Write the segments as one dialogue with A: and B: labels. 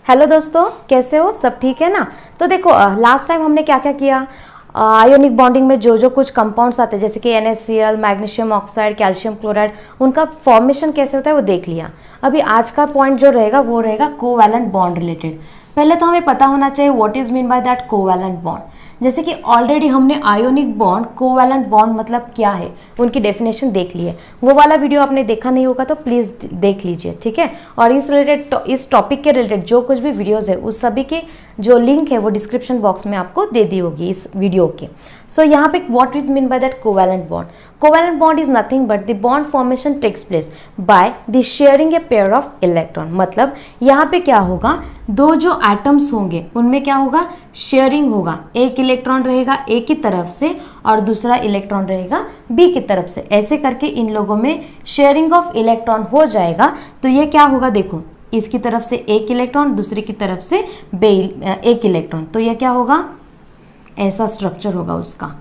A: Hello दोस्तों, कैसे हो? सब ठीक है ना? तो देखो, लास्ट टाइम हमने क्या क्या किया। आयोनिक बॉन्डिंग में जो जो कुछ कंपाउंड्स आते हैं जैसे कि NaCl, magnesium oxide, calcium chloride, उनका फॉर्मेशन कैसे होता है वो देख लिया। अभी आज का पॉइंट जो रहेगा वो रहेगा कोवैलेंट बॉन्ड रिलेटेड। पहले तो हमें पता होना चाहिए what is mean by that covalent bond. जैसे कि ऑलरेडी हमने आयोनिक बॉन्ड, कोवैलेंट बॉन्ड मतलब क्या है, उनकी डेफिनेशन देख ली है। वो वाला वीडियो आपने देखा नहीं होगा तो प्लीज़ देख लीजिए, ठीक है। और इस टॉपिक के रिलेटेड जो कुछ भी वीडियोस है उस सभी के जो लिंक है वो डिस्क्रिप्शन बॉक्स में आपको दे दी होगी इस वीडियो के। सो यहाँ पे what is mean by that covalent bond. Covalent bond is nothing but the bond formation takes place by the sharing a pair of electron. मतलब यहाँ पे क्या होगा, दो जो एटम्स होंगे उनमें क्या होगा, शेयरिंग होगा। एक इलेक्ट्रॉन रहेगा ए की तरफ से और दूसरा इलेक्ट्रॉन रहेगा बी की तरफ से। ऐसे करके इन लोगों में शेयरिंग ऑफ इलेक्ट्रॉन हो जाएगा। तो ये क्या होगा, देखो इसकी तरफ से एक इलेक्ट्रॉन, दूसरी की तरफ से एक इलेक्ट्रॉन, तो ये क्या होगा, ऐसा स्ट्रक्चर होगा उसका।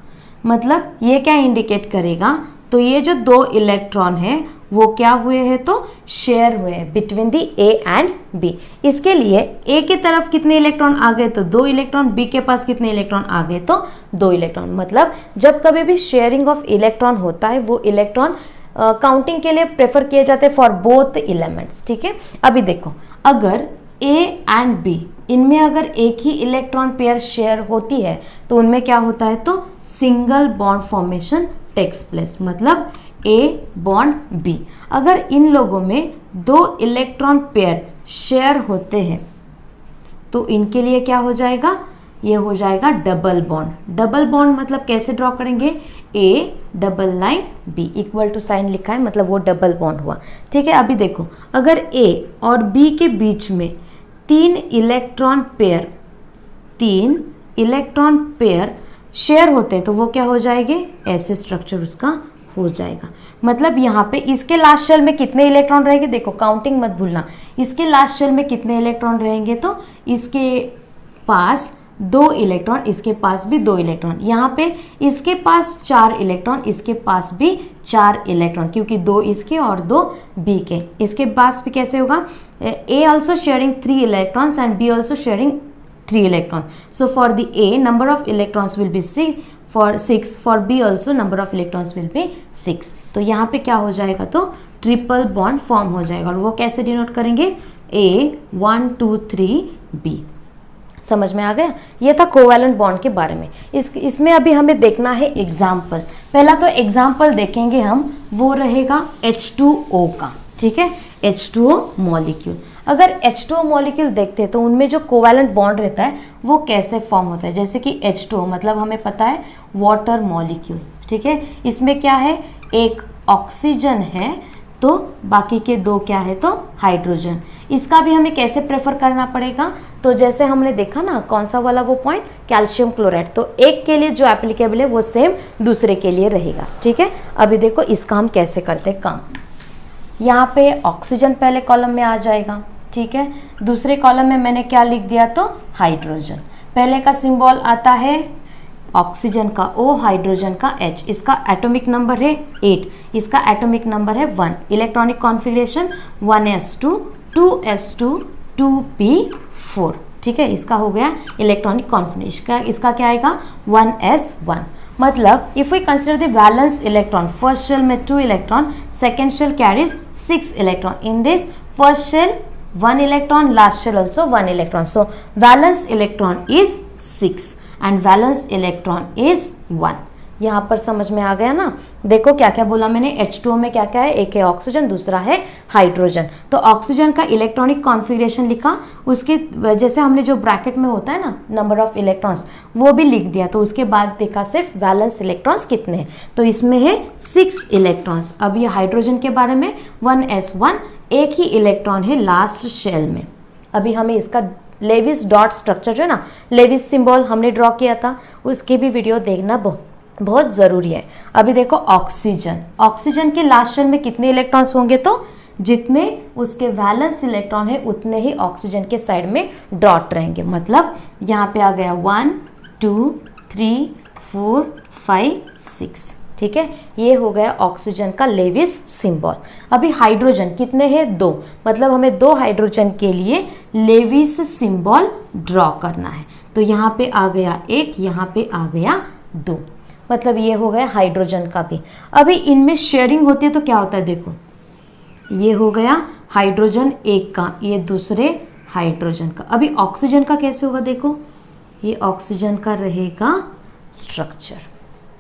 A: मतलब ये क्या इंडिकेट करेगा, तो ये जो दो इलेक्ट्रॉन है वो क्या हुए हैं, तो शेयर हुए हैं between the A and B. इसके लिए ए की तरफ कितने इलेक्ट्रॉन आ गए, तो दो इलेक्ट्रॉन, बी के पास कितने इलेक्ट्रॉन आ गए, तो दो इलेक्ट्रॉन। मतलब जब कभी भी शेयरिंग ऑफ इलेक्ट्रॉन होता है वो इलेक्ट्रॉन काउंटिंग के लिए प्रेफर किए जाते हैं फॉर बोथ एलिमेंट्स, ठीक है। अभी देखो, अगर ए एंड बी इनमें अगर एक ही इलेक्ट्रॉन पेयर शेयर होती है तो उनमें क्या होता है, तो single bond formation takes place. मतलब ए बॉन्ड बी, अगर इन लोगों में दो इलेक्ट्रॉन पेयर शेयर होते हैं तो इनके लिए क्या हो जाएगा, ये हो जाएगा डबल बॉन्ड। डबल बॉन्ड मतलब कैसे ड्रॉ करेंगे, A double line B, equal to sign लिखा है मतलब वो डबल बॉन्ड हुआ, ठीक है। अभी देखो, अगर ए और बी के बीच में तीन इलेक्ट्रॉन पेयर शेयर होते हैं तो वो क्या हो जाएंगे, ऐसे स्ट्रक्चर उसका हो जाएगा। मतलब यहाँ पे इसके लास्ट शेल में कितने इलेक्ट्रॉन रहेंगे, देखो काउंटिंग मत भूलना। इसके लास्ट शेल में कितने इलेक्ट्रॉन रहेंगे, तो इसके पास दो इलेक्ट्रॉन, इसके पास भी दो इलेक्ट्रॉन। यहाँ पे इसके पास चार इलेक्ट्रॉन, इसके पास भी चार इलेक्ट्रॉन, क्योंकि दो इसके और दो बी के। इसके पास भी कैसे होगा, A also sharing 3 electrons and B also sharing 3 electrons. So for the A number of electrons will be 6 for B also number of electrons will be 6। तो यहाँ पे क्या हो जाएगा, तो ट्रिपल बॉन्ड फॉर्म हो जाएगा। और वो कैसे डिनोट करेंगे, ए 1 2 3 बी। समझ में आ गया। ये था कोवैलेंट बॉन्ड के बारे में। इसमें अभी हमें देखना है एग्जाम्पल। पहला तो एग्जाम्पल देखेंगे हम, वो रहेगा H2O का, ठीक है। H2O मॉलिक्यूल, अगर H2O मॉलिक्यूल देखते हैं तो उनमें जो कोवैलेंट बॉन्ड रहता है वो कैसे फॉर्म होता है। जैसे कि H2O मतलब हमें पता है वाटर मॉलिक्यूल, ठीक है। इसमें क्या है, एक ऑक्सीजन है तो बाकी के दो क्या है, तो हाइड्रोजन। इसका भी हमें कैसे प्रेफर करना पड़ेगा, तो जैसे हमने देखा ना कौन सा वाला वो पॉइंट, कैल्शियम क्लोराइड। तो एक के लिए जो एप्लीकेबल है वो सेम दूसरे के लिए रहेगा, ठीक है। अभी देखो इसका हम कैसे करते हैं काम। यहाँ पे ऑक्सीजन पहले कॉलम में आ जाएगा, ठीक है। दूसरे कॉलम में मैंने क्या लिख दिया, तो हाइड्रोजन। पहले का सिंबल आता है ऑक्सीजन का O, हाइड्रोजन का H। इसका एटॉमिक नंबर है 8, इसका एटॉमिक नंबर है 1। Electronic configuration 1s2 2s2 2p4, ठीक है। इसका हो गया इलेक्ट्रॉनिक कॉन्फ़िगरेशन। इसका क्या आएगा, 1s1। मतलब if we consider the valence electron, first shell में 2 electron, second shell carries 6 electron. In this first shell 1 electron, last shell also 1 electron. So valence electron is 6 and valence electron is 1। यहाँ पर समझ में आ गया ना। देखो क्या क्या बोला मैंने, H2O में क्या क्या है, एक है ऑक्सीजन, दूसरा है हाइड्रोजन। तो ऑक्सीजन का इलेक्ट्रॉनिक कॉन्फ़िगरेशन लिखा, उसके जैसे हमने जो ब्रैकेट में होता है ना नंबर ऑफ इलेक्ट्रॉन्स, वो भी लिख दिया। तो उसके बाद देखा सिर्फ वैलेंस इलेक्ट्रॉन्स कितने हैं, तो इसमें है 6 इलेक्ट्रॉन्स। अब ये हाइड्रोजन के बारे में 1s1, एक ही इलेक्ट्रॉन है लास्ट शेल में। अभी हमें इसका लेविस डॉट स्ट्रक्चर जो है ना, लेविस सिंबल हमने ड्रॉ किया था, उसकी भी वीडियो देखना बहुत ज़रूरी है। अभी देखो ऑक्सीजन, ऑक्सीजन के लास्ट शेल में कितने इलेक्ट्रॉन्स होंगे, तो जितने उसके वैलेंस इलेक्ट्रॉन है उतने ही ऑक्सीजन के साइड में डॉट रहेंगे। मतलब यहाँ पे आ गया 1 2 3 4 5 6, ठीक है, ये हो गया ऑक्सीजन का लेविस सिंबल। अभी हाइड्रोजन कितने हैं? 2, मतलब हमें 2 हाइड्रोजन के लिए लेविस सिंबल ड्रॉ करना है। तो यहाँ पे आ गया 1, यहाँ पे आ गया 2, मतलब ये हो गया हाइड्रोजन का भी। अभी इनमें शेयरिंग होती है तो क्या होता है, देखो ये हो गया हाइड्रोजन एक का, ये दूसरे हाइड्रोजन का। अभी ऑक्सीजन का कैसे होगा, देखो ये ऑक्सीजन का रहेगा स्ट्रक्चर।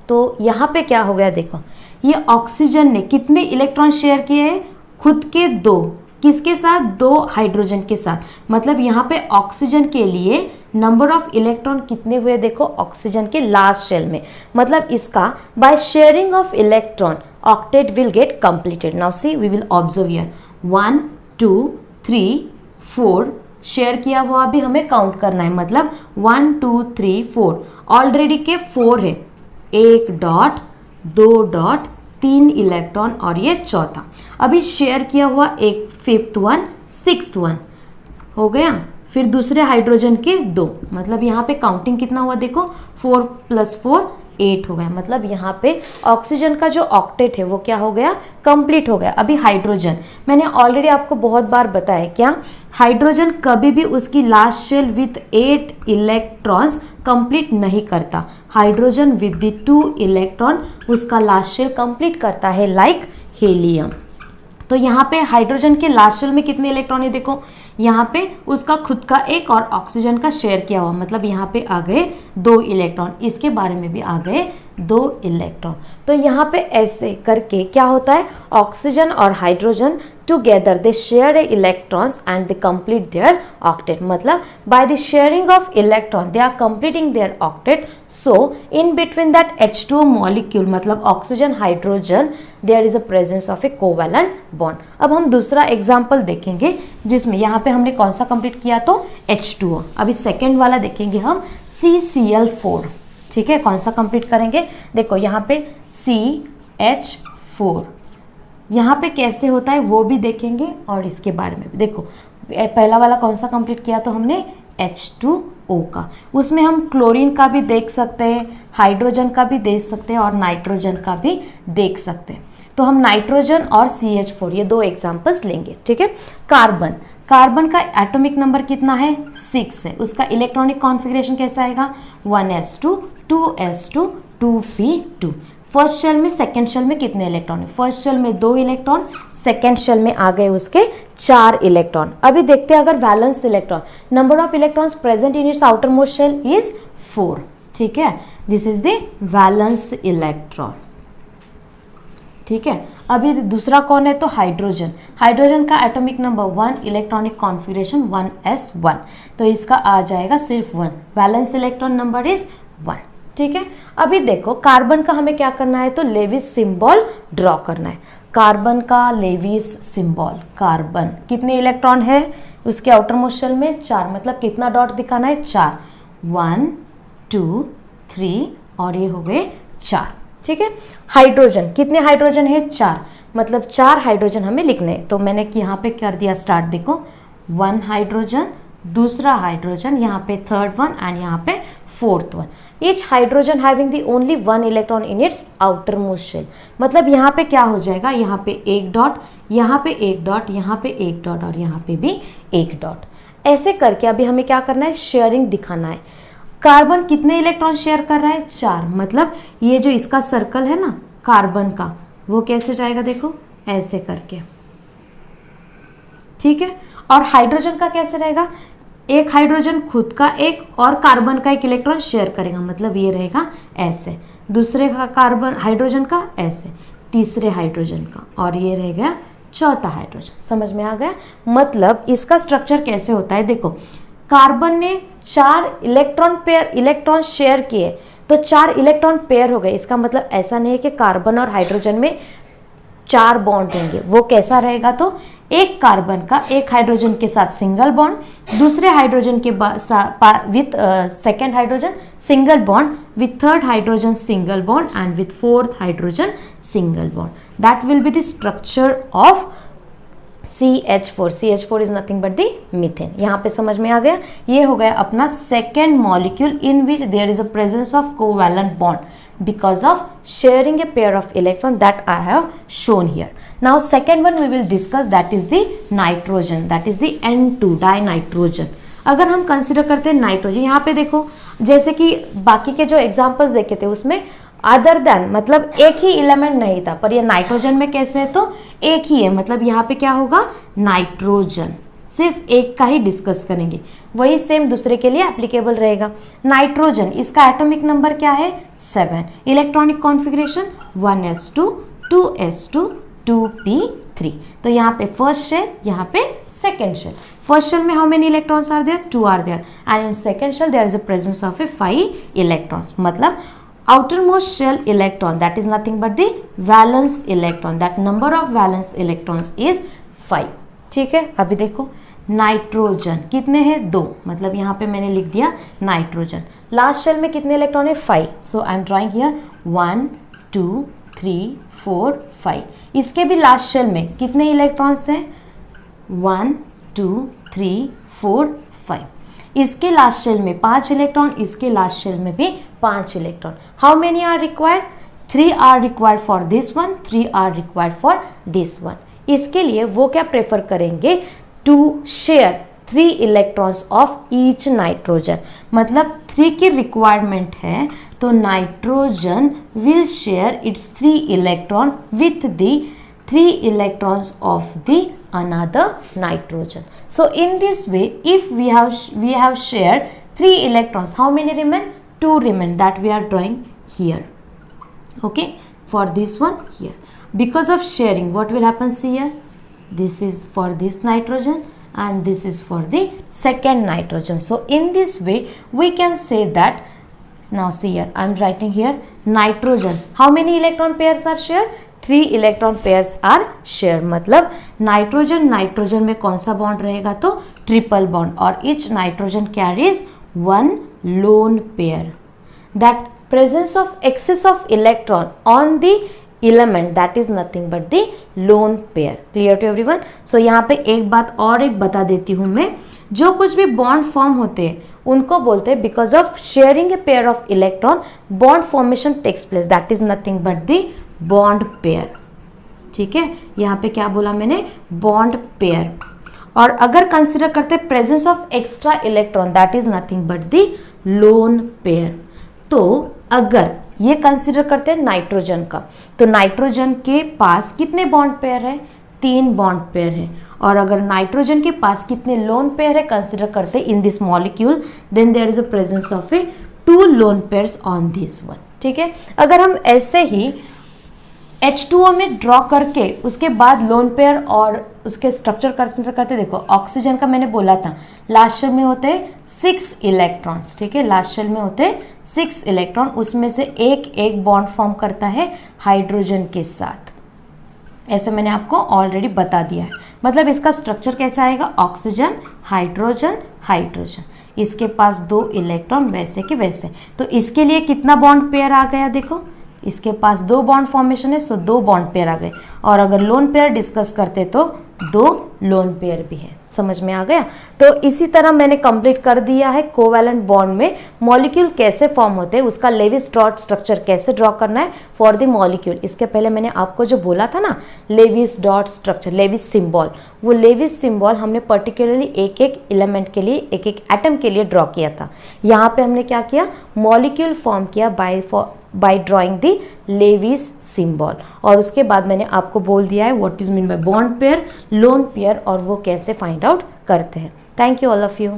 A: तो यहाँ पे क्या हो गया, देखो ये ऑक्सीजन ने कितने इलेक्ट्रॉन शेयर किए हैं? खुद के 2, किसके साथ? 2 हाइड्रोजन के साथ। मतलब यहाँ पे ऑक्सीजन के लिए नंबर ऑफ इलेक्ट्रॉन कितने हुए, देखो ऑक्सीजन के लास्ट शेल में। मतलब इसका by sharing of electron octet will get completed. Now see we will observe here 1 2 3 4 share किया हुआ भी हमें काउंट करना है। मतलब 1 2 3 4 ऑलरेडी के 4 है, 1 डॉट 2 डॉट 3 इलेक्ट्रॉन और ये चौथा। अभी शेयर किया हुआ एक 5th वन 6th वन हो गया, फिर दूसरे हाइड्रोजन के 2, मतलब यहाँ पे काउंटिंग कितना हुआ, देखो 4 + 4 8 हो गया। मतलब यहाँ पे ऑक्सीजन का जो ऑक्टेट है वो क्या हो गया, कंप्लीट हो गया। अभी हाइड्रोजन, मैंने ऑलरेडी आपको बहुत बार बताया, क्या हाइड्रोजन कभी भी उसकी last shell with 8 electrons complete नहीं करता। हाइड्रोजन विद द 2 इलेक्ट्रॉन उसका लास्ट शेल कंप्लीट करता है, लाइक हीलियम। तो यहाँ पे हाइड्रोजन के लास्ट शेल में कितने इलेक्ट्रॉन है, देखो यहाँ पे उसका खुद का एक और ऑक्सीजन का शेयर किया हुआ, मतलब यहाँ पे आ गए 2 इलेक्ट्रॉन, इसके बारे में भी आ गए 2 इलेक्ट्रॉन। तो यहाँ पे ऐसे करके क्या होता है, ऑक्सीजन और hydrogen together they share a electrons and they complete their octet. मतलब by the sharing of electron they are completing their octet. So in between that H2O molecule, मतलब oxygen hydrogen, there is a presence of a covalent bond. अब हम दूसरा example देखेंगे जिसमें यहाँ पे हमने कौन सा कंप्लीट किया, तो H2O। अभी सेकेंड वाला देखेंगे हम CCl4। ठीक है, कौन सा कंप्लीट करेंगे, देखो यहाँ पे CH4, यहाँ पे कैसे होता है वो भी देखेंगे और इसके बारे में भी। देखो पहला वाला कौन सा कंप्लीट किया, तो हमने H2O का, उसमें हम क्लोरीन का भी देख सकते हैं, हाइड्रोजन का भी देख सकते हैं और नाइट्रोजन का भी देख सकते हैं। तो हम नाइट्रोजन और CH4 ये 2 एग्जाम्पल्स लेंगे। ठीक है, कार्बन, कार्बन का एटॉमिक नंबर कितना है, 6 है। उसका इलेक्ट्रॉनिक कॉन्फ़िगरेशन कैसा आएगा, 1s2 2s2 2p2। First shell में सेकेंड शेल में कितने इलेक्ट्रॉन है, फर्स्ट शेल में 2 इलेक्ट्रॉन, सेकेंड शेल में आ गए उसके 4 इलेक्ट्रॉन। अभी देखते हैं अगर valence electron, number of electrons present in its outermost shell is 4। ठीक है, this is the valence electron. ठीक है, अभी दूसरा कौन है, तो हाइड्रोजन। हाइड्रोजन का atomic number 1, electronic configuration 1s1, तो इसका आ जाएगा सिर्फ 1, वैलेंस इलेक्ट्रॉन नंबर इज 1। ठीक है, अभी देखो कार्बन का हमें क्या करना है, तो लेविस सिंबल ड्रॉ करना है। कार्बन का लेविस सिंबल, कार्बन कितने इलेक्ट्रॉन है उसके आउटर मोस्ट शेल में, 4, मतलब कितना डॉट दिखाना है, 4, 1 2 3 और ये हो गए 4। ठीक है, हाइड्रोजन, कितने हाइड्रोजन है, 4, मतलब 4 हाइड्रोजन हमें लिखने हैं। तो मैंने यहाँ पे कर दिया स्टार्ट, देखो 1 हाइड्रोजन, दूसरा हाइड्रोजन, यहाँ पे 3rd वन एंड यहाँ पे 4th one. Each hydrogen having the only 1 electron in its outermost shell. मतलब यहाँ पे क्या हो जाएगा, यहाँ पे 1 डॉट, यहाँ पे 1 डॉट, यहाँ पे 1 डॉट और यहाँ पे भी 1 डॉट। ऐसे करके अभी हमें क्या करना है, शेयरिंग दिखाना है। कार्बन कितने इलेक्ट्रॉन शेयर कर रहा है, 4, मतलब ये जो इसका सर्कल है ना कार्बन का, वो कैसे जाएगा, देखो ऐसे करके। ठीक है, और हाइड्रोजन का कैसे रहेगा, एक हाइड्रोजन खुद का एक और कार्बन का एक इलेक्ट्रॉन शेयर करेगा, मतलब ये रहेगा ऐसे, दूसरे का कार्बन हाइड्रोजन का ऐसे, तीसरे हाइड्रोजन का, और ये रह गया चौथा हाइड्रोजन। समझ में आ गया, मतलब इसका स्ट्रक्चर कैसे होता है, देखो कार्बन ने 4 इलेक्ट्रॉन शेयर किए तो 4 इलेक्ट्रॉन पेयर हो गए। इसका मतलब ऐसा नहीं है कि कार्बन और हाइड्रोजन में 4 बॉन्ड होंगे, वो कैसा रहेगा, तो एक कार्बन का एक हाइड्रोजन के साथ सिंगल बॉन्ड, दूसरे हाइड्रोजन के with second hydrogen single bond, with 3rd hydrogen single bond and with 4th hydrogen single bond. That will be the structure of CH4 is nothing but the methane. यहाँ पे समझ में आ गया। ये हो गया अपना second molecule in which there is a presence of covalent bond because of sharing a pair of electron that I have shown here. Now second one we will discuss, that is the nitrogen, that is the N2 dinitrogen. अगर हम consider करते हैं nitrogen, यहाँ पे देखो जैसे कि बाकी के जो एग्जाम्पल्स देखे थे उसमें अदर देन मतलब एक ही एलिमेंट नहीं था, पर ये नाइट्रोजन में कैसे है तो एक ही है, मतलब यहाँ पे क्या होगा नाइट्रोजन, सिर्फ एक का ही डिस्कस करेंगे, वही सेम दूसरे के लिए एप्लीकेबल रहेगा। नाइट्रोजन, इसका एटॉमिक नंबर क्या है 7, electronic configuration 1s2 2s2 2p3। तो यहाँ पे फर्स्ट शेल, यहाँ पे सेकेंड शेल। फर्स्ट शेल में how many electrons are there, 2 are there, and in second shell there is a presence of a 5 electrons. मतलब outermost shell electron, that is nothing but the valence electron, that number of valence electrons is 5। ठीक है, अभी देखो nitrogen कितने हैं 2, मतलब यहाँ पे मैंने लिख दिया नाइट्रोजन। लास्ट शेल में कितने इलेक्ट्रॉन है 5, सो आई एम ड्राइंग हियर 1 2 3 4 5। इसके भी लास्ट शेल में कितने इलेक्ट्रॉन्स हैं 1 2 3 4 5। इसके लास्ट शेल में 5 इलेक्ट्रॉन, इसके लास्ट शेल में भी 5 electron. How many are required, 3 are required for this one, 3 are required for this one. इसके लिए वो क्या प्रेफर करेंगे to share 3 electrons of each nitrogen, मतलब 3 की रिक्वायरमेंट है तो nitrogen will share its 3 electron with the 3 electrons of the another nitrogen. So in this way, if we have shared 3 electrons, how many remain? 2 remain, that we are drawing here. Okay, for this one here. Because of sharing, what will happen? See here, this is for this nitrogen and this is for the second nitrogen. So in this way, we can say that. Now see here, I am writing here nitrogen. How many electron pairs are shared? 3 electron pairs are share. मतलब nitrogen में कौन सा bond रहेगा तो triple bond, और each nitrogen carries 1 lone pair. That presence of excess of electron on the element, that is nothing but the lone pair. Clear to everyone? So यहाँ पे एक बात और एक बता देती हूँ मैं, जो कुछ भी बॉन्ड फॉर्म होते हैं उनको बोलते हैं because of sharing a pair of electron bond formation takes place, that is nothing but the bond pair. ठीक है, यहाँ पे क्या बोला मैंने, बॉन्ड पेयर। और अगर कंसिडर करते presence of extra electron, that is nothing but the lone pair. तो अगर ये कंसिडर करते हैं नाइट्रोजन का, तो नाइट्रोजन के पास कितने बॉन्ड पेयर है 3 बॉन्ड पेयर है, और अगर नाइट्रोजन के पास कितने लोन पेयर है कंसिडर करते in this molecule, then there is a presence of a 2 lone pairs on this one. ठीक है, अगर हम ऐसे ही H2O में ड्रॉ करके उसके बाद लोन पेयर और उसके स्ट्रक्चर कंसिडर करते, देखो ऑक्सीजन का मैंने बोला था लास्ट शेल में होते हैं 6 इलेक्ट्रॉन्स। ठीक है, लास्ट शेल में होते हैं 6 इलेक्ट्रॉन, उसमें से एक बॉन्ड फॉर्म करता है हाइड्रोजन के साथ, ऐसे मैंने आपको ऑलरेडी बता दिया है। मतलब इसका स्ट्रक्चर कैसा आएगा, ऑक्सीजन हाइड्रोजन हाइड्रोजन, इसके पास 2 इलेक्ट्रॉन वैसे के वैसे। तो इसके लिए कितना बॉन्ड पेयर आ गया, देखो इसके पास 2 बॉन्ड फॉर्मेशन है, सो 2 बॉन्ड पेयर आ गए। और अगर लोन पेयर डिस्कस करते तो 2 लोन पेयर भी है। समझ में आ गया? तो इसी तरह मैंने कंप्लीट कर दिया है कोवैलेंट बॉन्ड में मॉलिक्यूल कैसे फॉर्म होते हैं, उसका लेविस डॉट स्ट्रक्चर कैसे ड्रॉ करना है फॉर द मॉलिक्यूल। इसके पहले मैंने आपको जो बोला था ना Lewis dot structure, Lewis symbol, वो लेविस सिंबल हमने पर्टिकुलरली एक एक एलिमेंट के लिए, एक एक एटम के लिए ड्रॉ किया था। यहाँ पे हमने क्या किया, मॉलिक्यूल फॉर्म किया by drawing the Lewis symbol. और उसके बाद मैंने आपको बोल दिया है what is mean by bond pair, lone pair, और वो कैसे फाइंड आउट करते हैं। Thank you all of you.